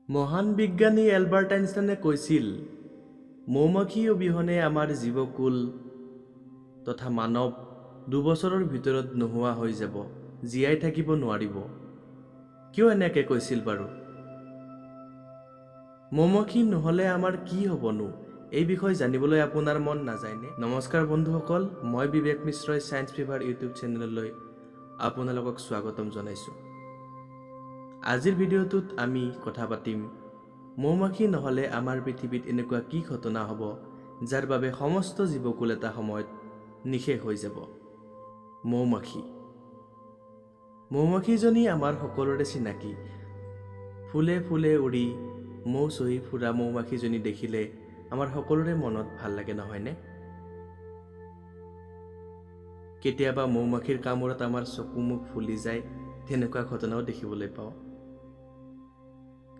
মহান বিজ্ঞানী এলবাৰ্ট আইনষ্টাইনে কৈছিল, মৌমাখি অবিহনে আমাৰ জীৱকুল তথা মানৱ 2 বছৰৰ ভিতৰত নোহোৱা হৈ যাব, জীয়াই থাকিব নোৱাৰিব। কিয় এনেকৈ কৈছিল বাৰু? মৌমাখি নহ'লে আমাৰ কি হ'বনো? এই বিষয়ে জানিবলৈ আপোনাৰ মন নাযায়নে? নমস্কাৰ বন্ধুসকল, মই বিবেক মিশ্ৰই ছায়েন্স ফিভাৰ ইউটিউব চেনেললৈ আপোনালোকক স্বাগতম জনাইছোঁ। আজিৰ ভিডিঅ'টোত আমি কথা পাতিম, মৌমাখি নহ'লে আমাৰ পৃথিৱীত এনেকুৱা কি ঘটনা হ'ব যাৰ বাবে সমস্ত জীৱকুল এটা সময়ত নিশেষ হৈ যাব। মৌমাখিজনী আমাৰ সকলোৰে চিনাকি। ফুলে ফুলে উৰি মৌ চহি ফুৰা মৌমাখিজনী দেখিলে আমাৰ সকলোৰে মনত ভাল লাগে, নহয়নে? কেতিয়াবা মৌমাখিৰ কামোৰত আমাৰ চকু মুখ ফুলি যায়, তেনেকুৱা ঘটনাও দেখিবলৈ পাওঁ।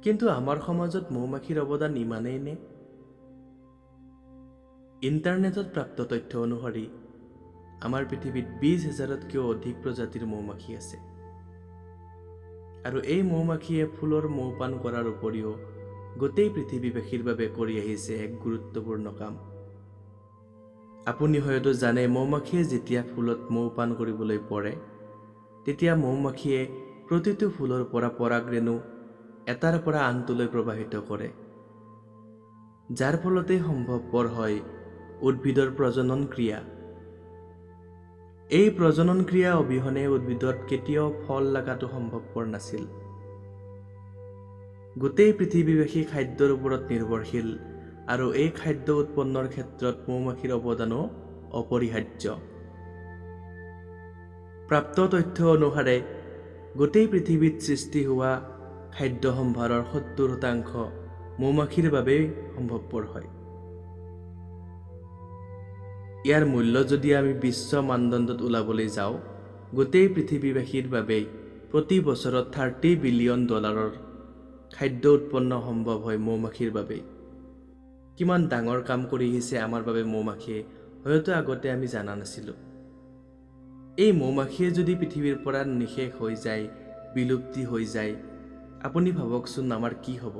কিন্তু আমাৰ সমাজত মৌমাখিৰ অৱদান ইমানেই নে? ইণ্টাৰনেটত প্ৰাপ্ত তথ্য অনুসৰি আমাৰ পৃথিৱীত 20,000তকৈও অধিক প্ৰজাতিৰ মৌমাখি আছে। আৰু এই মৌমাখিয়ে ফুলৰ মৌ পান কৰাৰ উপৰিও গোটেই পৃথিৱীবাসীৰ বাবে কৰি আহিছে এক গুৰুত্বপূৰ্ণ কাম। আপুনি হয়তো জানে, মৌমাখিয়ে যেতিয়া ফুলত মৌ পান কৰিবলৈ পৰে, তেতিয়া মৌমাখিয়ে প্ৰতিটো ফুলৰ পৰা পৰাগৰেণু এটাৰ পৰা আনটোলৈ প্ৰবাহিত কৰে, যাৰ ফলতে সম্ভৱপৰ হয় উদ্ভিদৰ প্ৰজনন ক্ৰিয়া। এই প্ৰজনন ক্ৰিয়া অবিহনে উদ্ভিদত কেতিয়াও ফল লগাটো সম্ভৱপৰ নাছিল। গোটেই পৃথিৱীবাসী খাদ্যৰ ওপৰত নিৰ্ভৰশীল, আৰু এই খাদ্য উৎপন্নৰ ক্ষেত্ৰত মৌমাখিৰ অৱদানো অপৰিহাৰ্য। প্ৰাপ্ত তথ্য অনুসাৰে গোটেই পৃথিৱীত সৃষ্টি হোৱা খাদ্য সম্ভাৰৰ 70% মৌমাখিৰ বাবেই সম্ভৱপৰ হয়। ইয়াৰ মূল্য যদি আমি বিশ্ব মানদণ্ডত ওলাবলৈ যাওঁ, গোটেই পৃথিৱীবাসীৰ বাবে প্ৰতি বছৰত $30 বিলিয়ন খাদ্য উৎপন্ন সম্ভৱ হয় মৌমাখিৰ বাবে। কিমান ডাঙৰ কাম কৰি আহিছে আমাৰ বাবে মৌমাখিয়ে, হয়তো আগতে আমি জনা নাছিলোঁ। এই মৌমাখিয়ে যদি পৃথিৱীৰ পৰা নিশেষ হৈ যায়, বিলুপ্তি হৈ যায়, আপুনি ভাবকচোন আমাৰ কি হ'ব?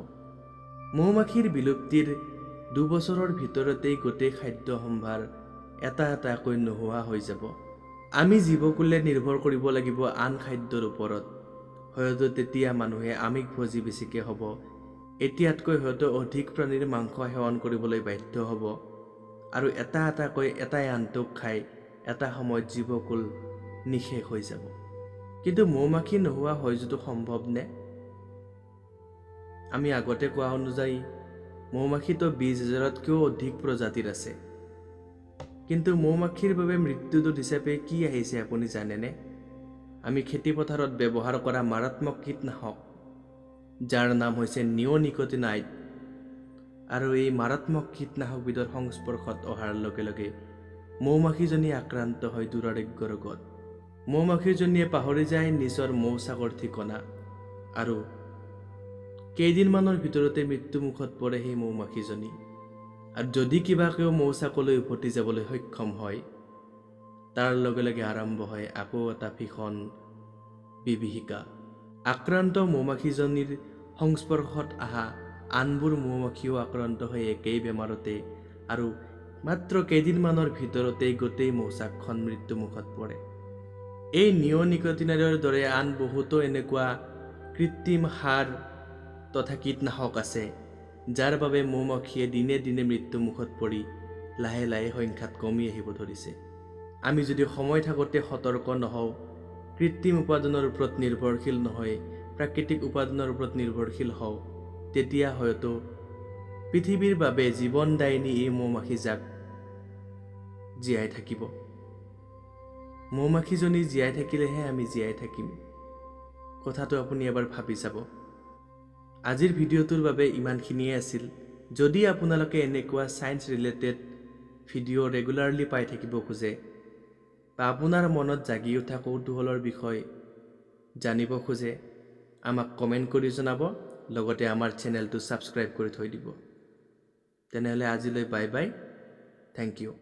মৌমাখিৰ বিলুপ্তিৰ 2 বছৰৰ ভিতৰতেই গোটেই খাদ্য সম্ভাৰ এটা এটাকৈ নোহোৱা হৈ যাব। আমি জীৱকুলে নিৰ্ভৰ কৰিব লাগিব আন খাদ্যৰ ওপৰত। হয়তো তেতিয়া মানুহে আমিষভোজী বেছিকৈ হ'ব, এতিয়াতকৈ হয়তো অধিক প্ৰাণীৰ মাংস সেৱন কৰিবলৈ বাধ্য হ'ব, আৰু এটা এটাকৈ এটাই আনটোক খাই এটা সময়ত জীৱকুল নিশেষ হৈ যাব। কিন্তু মৌমাখি নোহোৱা হৈ যোৱাটো সম্ভৱ নে? আমি আগতে কোৱা অনুযায়ী মৌমাখিতো 20,000তকৈও অধিক প্ৰজাতিৰ আছে। কিন্তু মৌমাখিৰ বাবে মৃত্যুদূত হিচাপে কি আহিছে আপুনি জানেনে? আমি খেতিপথাৰত ব্যৱহাৰ কৰা মাৰাত্মক কীটনাশক, যাৰ নাম হৈছে নিঅ'নিকটিনাইড। আৰু এই মাৰাত্মক কীটনাশকবিধৰ সংস্পৰ্শত অহাৰ লগে লগে মৌমাখিজনী আক্ৰান্ত হয় দুৰাৰোগ্য ৰোগত। মৌমাখিজনীয়ে পাহৰি যায় নিজৰ মৌচাকৰ ঠিকনা, আৰু কেইদিনমানৰ ভিতৰতে মৃত্যুমুখত পৰে সেই মৌমাখিজনী। আৰু যদি কিবাকেও মৌচাকলৈ উভতি যাবলৈ সক্ষম হয়, তাৰ লগে লগে আৰম্ভ হয় আকৌ এটা ভীষণ বিভীষিকা। আক্ৰান্ত মৌমাখিজনীৰ সংস্পৰ্শত অহা আনবোৰ মৌমাখিও আক্ৰান্ত হয় একেই বেমাৰতে, আৰু মাত্ৰ কেইদিনমানৰ ভিতৰতেই গোটেই মৌচাকখন মৃত্যুমুখত পৰে। এই নিঅ'নিকটিনাইডৰ দৰে আন বহুতো এনেকুৱা কৃত্ৰিম সাৰ তথা কীটনাশক আছে, যাৰ বাবে মৌমাখিয়ে দিনে দিনে মৃত্যুমুখত পৰি লাহে লাহে সংখ্যাত কমি আহিব ধৰিছে। আমি যদি সময় থাকোঁতে সতৰ্ক নহওঁ, কৃত্ৰিম উপাদানৰ ওপৰত নিৰ্ভৰশীল নহয় প্ৰাকৃতিক উপাদানৰ ওপৰত নিৰ্ভৰশীল হওঁ, তেতিয়া হয়তো পৃথিৱীৰ বাবে জীৱনদায়িনী এই মৌমাখিজাক জীয়াই থাকিব। মৌমাখিজনী জীয়াই থাকিলেহে আমি জীয়াই থাকিম। কথাটো আপুনি এবাৰ ভাবি চাব। আজিৰ ভিডিঅ'টোৰ বাবে ইমানখিনিয়ে আছিল। যদি আপোনালোকে এনেকুৱা ছায়েন্স ৰিলেটেড ভিডিঅ' ৰেগুলাৰলি পাই থাকিব খোজে, বা আপোনাৰ মনত জাগি উঠা কৌতূহলৰ বিষয় জানিব খোজে, আমাক কমেণ্ট কৰি জনাব, লগতে আমাৰ চেনেলটো ছাবস্ক্ৰাইব কৰি থৈ দিব। তেনেহ'লে আজিলৈ বাই বাই, থেংক ইউ।